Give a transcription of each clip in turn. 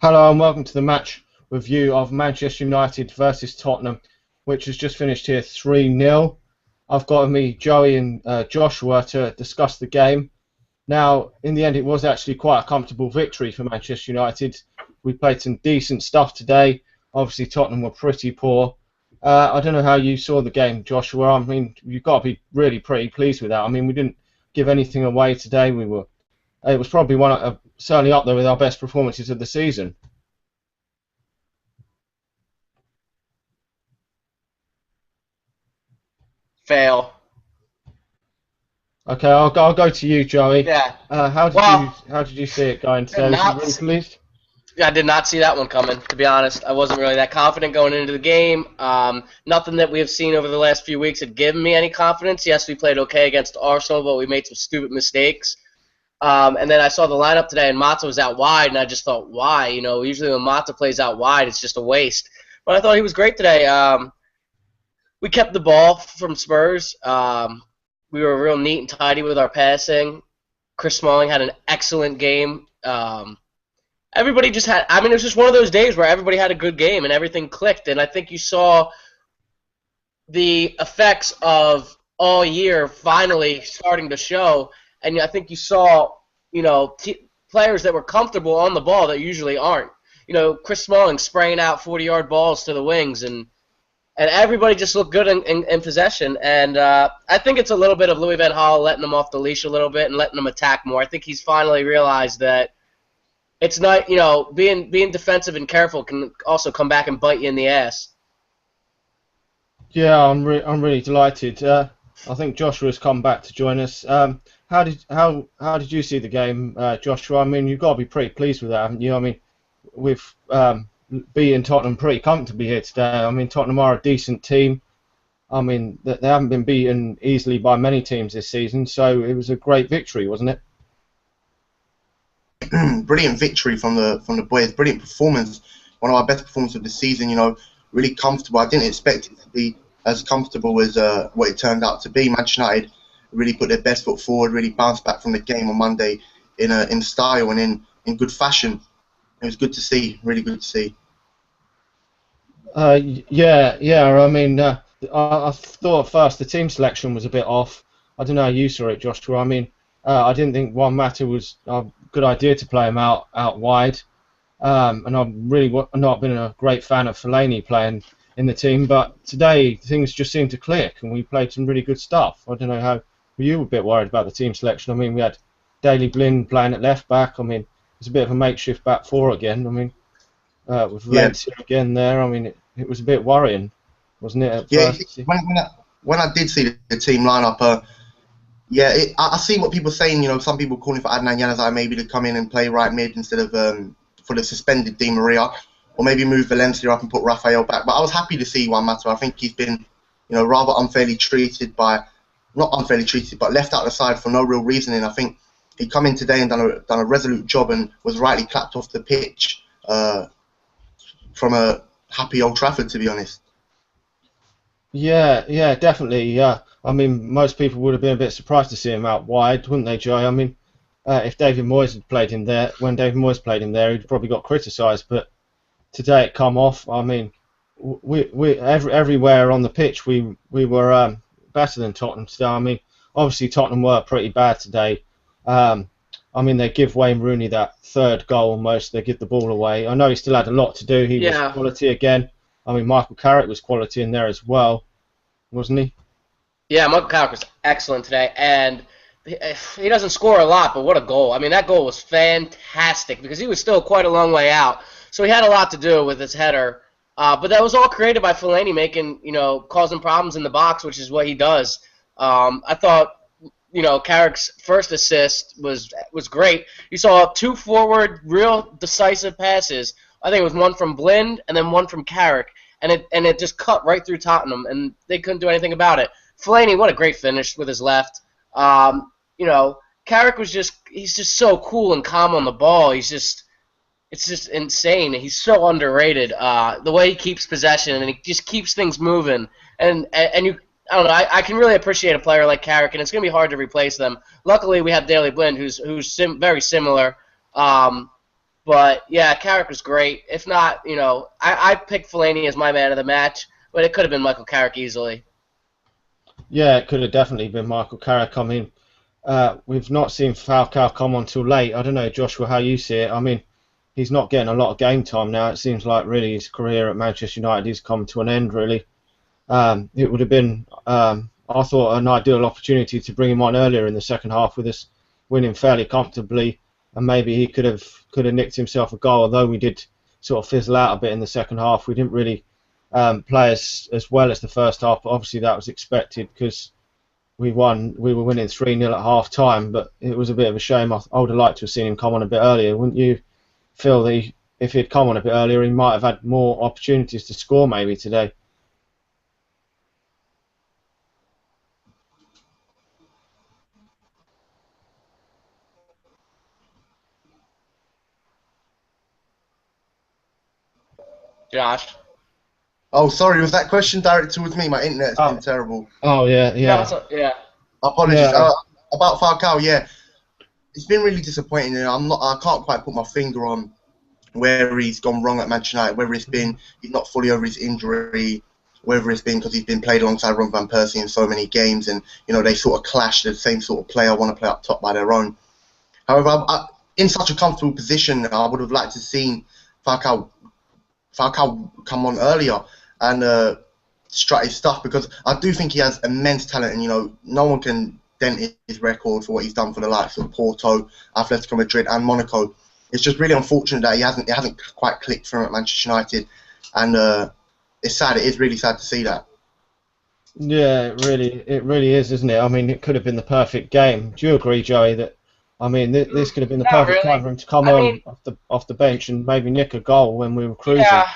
Hello and welcome to the match review of Manchester United versus Tottenham, which has just finished here 3-0. I've got with me Joey and Joshua to discuss the game. Now, in the end, it was actually quite a comfortable victory for Manchester United. We played some decent stuff today. Obviously, Tottenham were pretty poor. I don't know how you saw the game, Joshua. I mean, you've got to be really pretty pleased with that. I mean, we didn't give anything away today. It was probably certainly up there with our best performances of the season. Fail. Okay, I'll go to you, Joey. Yeah. How did you Well, how did you see it going did today? Was you not. really pleased? I did not see that one coming. To be honest, I wasn't really that confident going into the game. Nothing that we have seen over the last few weeks had given me any confidence. Yes, we played okay against Arsenal, but we made some stupid mistakes. And then I saw the lineup today, and Mata was out wide, and I just thought, why? Usually when Mata plays out wide, it's just a waste. But I thought he was great today. We kept the ball from Spurs. We were real neat and tidy with our passing. Chris Smalling had an excellent game. Everybody just had. I mean, it was just one of those days where everybody had a good game and everything clicked. And I think you saw the effects of all year finally starting to show. And I think you saw, players that were comfortable on the ball that usually aren't. Chris Smalling spraying out 40-yard balls to the wings, and everybody just looked good in possession. And I think it's a little bit of Louis Van Gaal letting them off the leash a little bit and letting them attack more. I think he's finally realized that it's not, being defensive and careful can also come back and bite you in the ass. Yeah, I'm really delighted. I think Joshua's come back to join us. How did you see the game, Joshua? I mean, you've got to be pretty pleased with that, haven't you? I mean, we've beaten Tottenham pretty comfortably here today. I mean, Tottenham are a decent team. I mean, they haven't been beaten easily by many teams this season, so it was a great victory, wasn't it? Brilliant victory from the boys. Brilliant performance. One of our best performances of the season. Really comfortable. I didn't expect it to be as comfortable as what it turned out to be. Manchester United really put their best foot forward. Really bounced back from the game on Monday in style and in good fashion. It was good to see. Really good to see. Yeah. I mean, I thought at first the team selection was a bit off. I don't know how you saw it, Joshua. I mean, I didn't think Juan Mata was a good idea to play him out wide. And I've really not been a great fan of Fellaini playing in the team, but today things just seemed to click, and we played some really good stuff. I don't know how were you a bit worried about the team selection. I mean, we had Daley Blind playing at left back. I mean, it's a bit of a makeshift back four again. I mean, with Yeah, Valencia again there. I mean, it was a bit worrying, wasn't it, at yeah. first? When I did see the team lineup, yeah, I see what people are saying. Some people calling for Adnan Januzaj maybe to come in and play right mid instead of for the suspended Di Maria, or maybe move Valencia up and put Rafael back. But I was happy to see Juan Mata. I think he's been, rather unfairly treated not unfairly treated, but left out of the side for no real reasoning. I think he come in today and done a resolute job and was rightly clapped off the pitch from a happy Old Trafford, to be honest. Yeah, definitely. Yeah, I mean, most people would have been a bit surprised to see him out wide, wouldn't they, Joe? I mean, if David Moyes had played him there, when David Moyes played him there, he'd probably got criticised. But today it come off. I mean, everywhere on the pitch we were better than Tottenham today. I mean, obviously Tottenham were pretty bad today. Um, I mean, they give Wayne Rooney that third goal almost. They give the ball away. I know he still had a lot to do. He was Yeah. quality again. I mean, Michael Carrick was quality in there as well, wasn't he? Yeah, Michael Carrick was excellent today, and he doesn't score a lot, but what a goal. I mean, that goal was fantastic because he was still quite a long way out. So he had a lot to do with his header. But that was all created by Fellaini causing problems in the box, which is what he does. I thought, Carrick's first assist was great. You saw two forward, real decisive passes. I think it was one from Blind and then one from Carrick, and it just cut right through Tottenham, and they couldn't do anything about it. Fellaini, what a great finish with his left. Carrick he's just so cool and calm on the ball. It's just insane. He's so underrated. The way he keeps possession and he just keeps things moving. And I don't know. I can really appreciate a player like Carrick, and it's going to be hard to replace them. Luckily, we have Daley Blind, who's very similar. But yeah, Carrick was great. If not, I picked Fellaini as my man of the match, but it could have been Michael Carrick easily. Yeah, it could have definitely been Michael Carrick. I mean, we've not seen Falcao come on till late. I don't know, Joshua, how you see it. I mean, he's not getting a lot of game time now. It seems like really his career at Manchester United has come to an end, really. It would have been, I thought, an ideal opportunity to bring him on earlier in the second half with us winning fairly comfortably, and maybe he could have nicked himself a goal. Although we did sort of fizzle out a bit in the second half, we didn't really play as well as the first half. But obviously that was expected because we won. We were winning 3-0 at half time, but it was a bit of a shame. I would have liked to have seen him come on a bit earlier. Wouldn't you feel that if he'd come on a bit earlier, he might have had more opportunities to score maybe today? Josh. Oh, sorry, was that question directed towards me? My internet's been terrible. Oh yeah, yeah. No, yeah. Apologies. Yeah. About Falcao, yeah, it's been really disappointing, and I can't quite put my finger on where he's gone wrong at Manchester United. Whether it's been he's not fully over his injury, whether it's been because he's been played alongside Ron van Persie in so many games, and they sort of clash. The same sort of player want to play up top by their own. However, in such a comfortable position, I would have liked to see Falcao come on earlier and strut his stuff, because I do think he has immense talent, and no one can dent his record for what he's done for the likes of Porto, Atletico Madrid, and Monaco. It's just really unfortunate that it hasn't quite clicked for him at Manchester United, and it's sad. It is really sad to see that. Yeah, it really is, isn't it? I mean, it could have been the perfect game. Do you agree, Joey, that this could have been the perfect time for him to come on off the bench and maybe nick a goal when we were cruising? Yeah,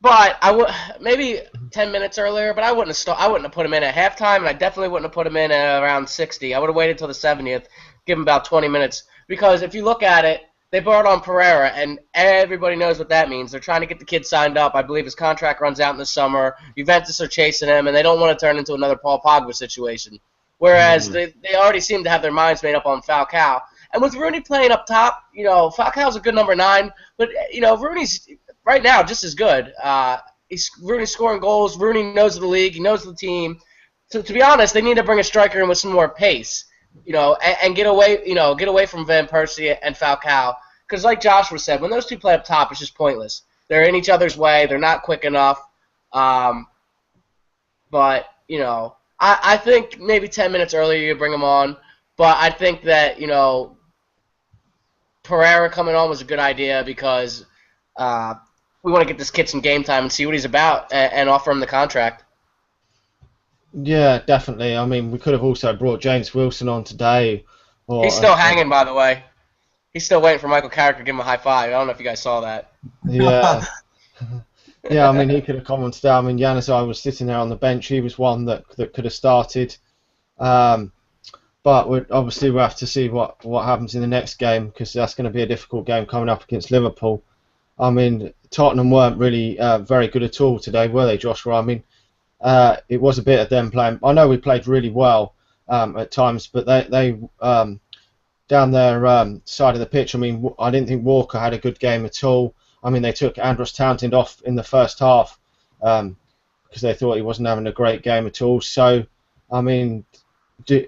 but I would maybe 10 minutes earlier, but I wouldn't have put him in at halftime, and I definitely wouldn't have put him in at around 60. I would have waited until the 70th, give him about 20 minutes, because if you look at it, they brought on Pereira, and everybody knows what that means. They're trying to get the kid signed up. I believe his contract runs out in the summer. Juventus are chasing him, and they don't want to turn into another Paul Pogba situation. Whereas they already seem to have their minds made up on Falcao. And with Rooney playing up top, Falcao's a good number 9, but Rooney's right now just as good. Rooney's scoring goals. Rooney knows the league. He knows the team. So to be honest, they need to bring a striker in with some more pace, and get away from Van Persie and Falcao. Because like Joshua said, when those two play up top, it's just pointless. They're in each other's way. They're not quick enough. But I think maybe 10 minutes earlier you bring him on. But I think that Pereira coming on was a good idea, because we want to get this kid some game time and see what he's about and offer him the contract. Yeah, definitely. I mean, we could have also brought James Wilson on today. He's still hanging, by the way. He's still waiting for Michael Carrick to give him a high five. I don't know if you guys saw that. Yeah. Yeah, I mean, he could have come on today. I mean, Januzaj was sitting there on the bench. He was one that could have started. But obviously we'll have to see what happens in the next game, because that's going to be a difficult game coming up against Liverpool. I mean, Tottenham weren't really very good at all today, were they, Joshua? I mean, it was a bit of them playing. I know we played really well at times, but they down their side of the pitch, I mean, I didn't think Walker had a good game at all. I mean, they took Andros Townsend off in the first half because they thought he wasn't having a great game at all. So, I mean,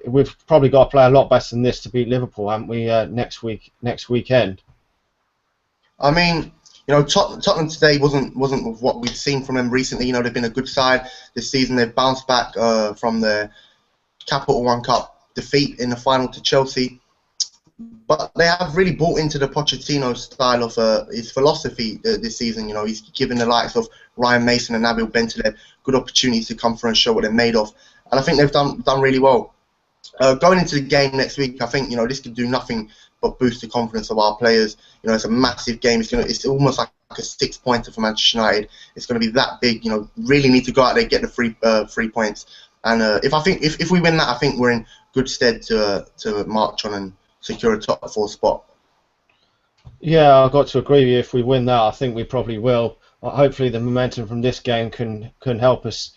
we've probably got to play a lot better than this to beat Liverpool, haven't we, next weekend? I mean, Tottenham today wasn't what we've seen from them recently. They've been a good side this season. They've bounced back from the Capital One Cup defeat in the final to Chelsea. But they have really bought into the Pochettino style of his philosophy this season. He's given the likes of Ryan Mason and Nabil Bentaleb good opportunities to come through and show what they're made of. And I think they've done really well. Going into the game next week, I think this could do nothing but boost the confidence of our players. It's a massive game. It's almost like a 6-pointer for Manchester United. It's going to be that big. Really need to go out there and get the 3 points. And if we win that, I think we're in good stead to march on and secure a top 4 spot. Yeah, I've got to agree with you. If we win that, I think we probably will. Hopefully the momentum from this game can help us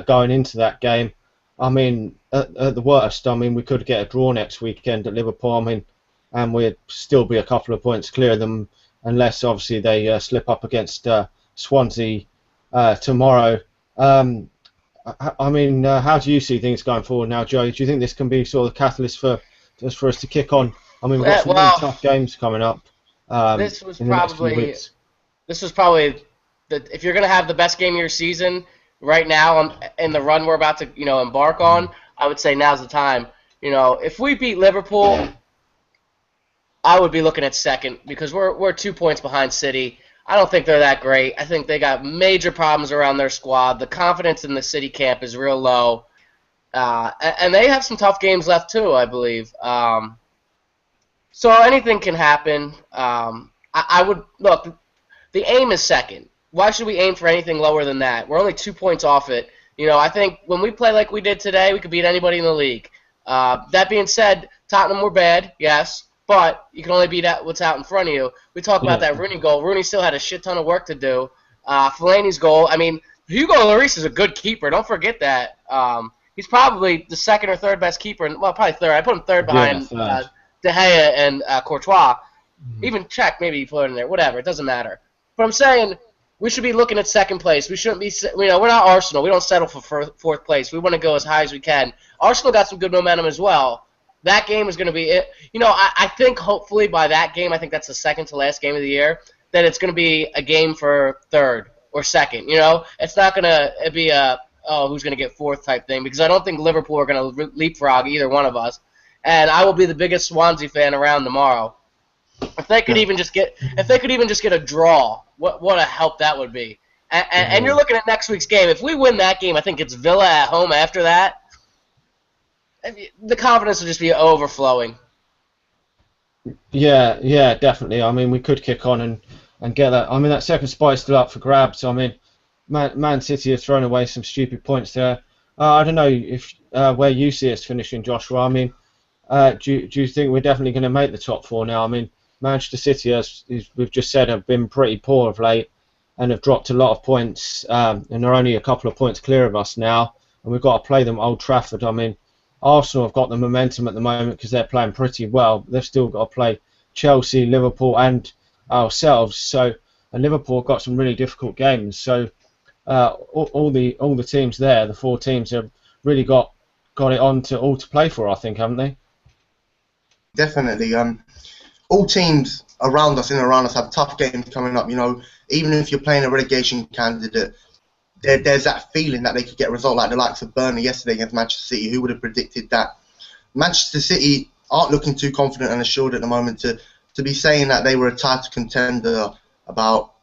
going into that game. I mean, at the worst, I mean, we could get a draw next weekend at Liverpool. I mean, and we'd still be a couple of points clear of them unless obviously they slip up against Swansea tomorrow. I mean, how do you see things going forward now, Joe? Do you think this can be sort of the catalyst for us to kick on? I mean, we've got some really Well, tough games coming up this was in the next few probably weeks. this was probably if you're gonna have the best game of your season right now in the run we're about to embark on, I would say now's the time. If we beat Liverpool, I would be looking at second because we're 2 points behind City. I don't think they're that great. I think they got major problems around their squad. The confidence in the City camp is real low, and they have some tough games left too, I believe. So anything can happen. I would look. The aim is second. Why should we aim for anything lower than that? We're only 2 points off it. I think when we play like we did today, we could beat anybody in the league. That being said, Tottenham were bad, yes, but you can only beat what's out in front of you. We talk about that Rooney goal. Rooney still had a shit ton of work to do. Fellaini's goal, I mean, Hugo Lloris is a good keeper. Don't forget that. He's probably the second or third best keeper. Well, probably third. I put him third behind De Gea and Courtois. Even Czech, maybe you put it in there. Whatever, it doesn't matter. But I'm saying we should be looking at second place. We shouldn't be, we're not Arsenal. We don't settle for fourth place. We want to go as high as we can. Arsenal got some good momentum as well. That game is going to be it. I think hopefully by that game, I think that's the second to last game of the year, that it's going to be a game for third or second. It's not going to be a, who's going to get fourth type thing, because I don't think Liverpool are going to leapfrog either one of us. And I will be the biggest Swansea fan around tomorrow. If they could even just get a draw, what a help that would be. And you're looking at next week's game. If we win that game, I think it's Villa at home after that. The confidence will just be overflowing. Yeah, definitely. I mean, we could kick on and get that. I mean, that second spot is still up for grabs. I mean, Man City have thrown away some stupid points there. I don't know if where you see us finishing, Joshua. I mean, do you think we're definitely going to make the top four now? I mean, Manchester City, as we've just said, have been pretty poor of late and have dropped a lot of points, and they're only a couple of points clear of us now, and we've got to play them at Old Trafford. I mean, Arsenal have got the momentum at the moment because they're playing pretty well, but they've still got to play Chelsea, Liverpool and ourselves. So, and Liverpool have got some really difficult games. So all the teams there, the four teams, have really got it on to all to play for, I think, haven't they? Definitely. All teams around us have tough games coming up. Even if you're playing a relegation candidate, there's that feeling that they could get a result like the likes of Burnley yesterday against Manchester City. Who would have predicted that? Manchester City aren't looking too confident and assured at the moment to be saying that they were a title contender about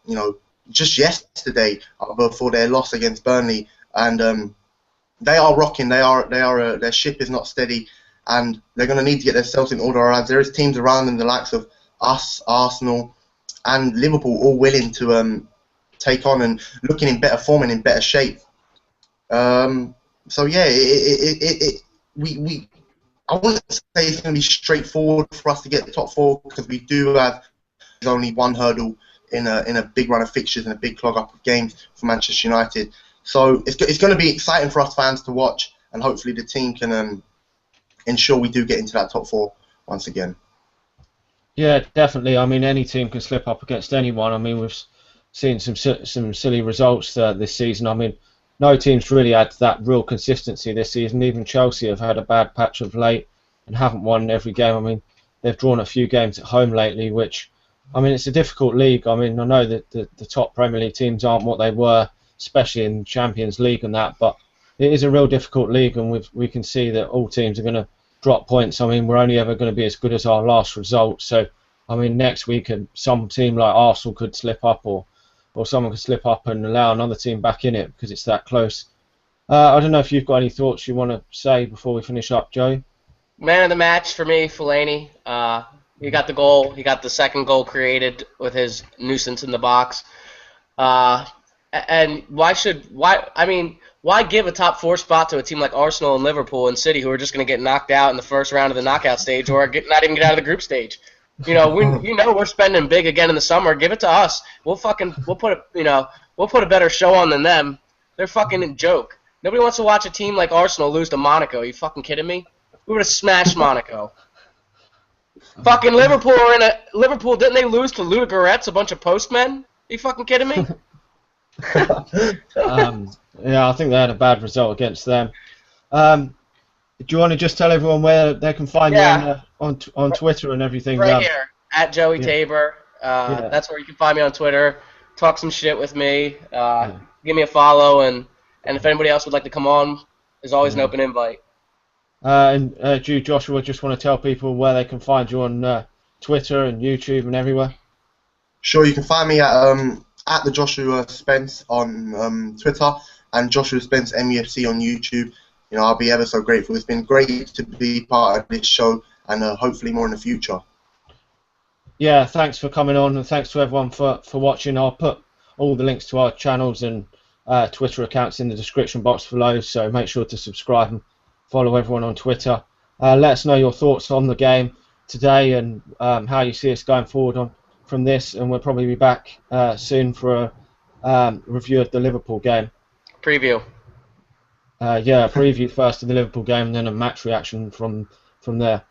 just yesterday before their loss against Burnley, and they are rocking. Their ship is not steady, and they're going to need to get themselves in order. As there is teams around them, the likes of us, Arsenal, and Liverpool, all willing to take on and looking in better form and in better shape. So yeah, I wouldn't say it's going to be straightforward for us to get the top four, because we do have only one hurdle in a big run of fixtures and a big clog up of games for Manchester United. So it's going to be exciting for us fans to watch, and hopefully the team can ensure we do get into that top four once again. Yeah, definitely. I mean, any team can slip up against anyone. I mean, we've seen some silly results this season. I mean, no team's really had that real consistency this season. Even Chelsea have had a bad patch of late and haven't won every game. I mean, they've drawn a few games at home lately, which, I mean, it's a difficult league. I mean, I know that the top Premier League teams aren't what they were, especially in Champions League and that, but it is a real difficult league, and we can see that all teams are going to drop points. I mean, we're only ever going to be as good as our last result. So, I mean, next week some team like Arsenal could slip up, or someone could slip up and allow another team back in it because it's that close. I don't know if you've got any thoughts you want to say before we finish up, Joe. Man of the match for me, Fellaini. He got the goal. He got the second goal created with his nuisance in the box. And why give a top four spot to a team like Arsenal and Liverpool and City, who are just going to get knocked out in the first round of the knockout stage, or not even get out of the group stage? We're spending big again in the summer. Give it to us. We'll put a better show on than them. They're fucking a joke. Nobody wants to watch a team like Arsenal lose to Monaco. Are you fucking kidding me? We would have smashed Monaco. Fucking Liverpool are in a Liverpool. Didn't they lose to Ludogorets, a bunch of postmen? Are you fucking kidding me? Yeah, I think they had a bad result against them. Do you want to just tell everyone where they can find you Yeah. on Twitter and everything? Right here at Joey yeah. Tabor. Yeah. That's where you can find me on Twitter. Talk some shit with me. Yeah. Give me a follow, and if anybody else would like to come on, there's always an Yeah. open invite. And do you, Joshua, just want to tell people where they can find you on Twitter and YouTube and everywhere? Sure, you can find me at the Joshua Spence on Twitter and Joshua Spence MEFC on YouTube. You know, I'll be ever so grateful. It's been great to be part of this show, and hopefully more in the future. Yeah, thanks for coming on, and thanks to everyone for watching. I'll put all the links to our channels and Twitter accounts in the description box below, so make sure to subscribe and follow everyone on Twitter. Let us know your thoughts on the game today and how you see us going forward from this, and we'll probably be back soon for a review of the Liverpool game. Preview. Yeah, a preview first of the Liverpool game, and then a match reaction from there.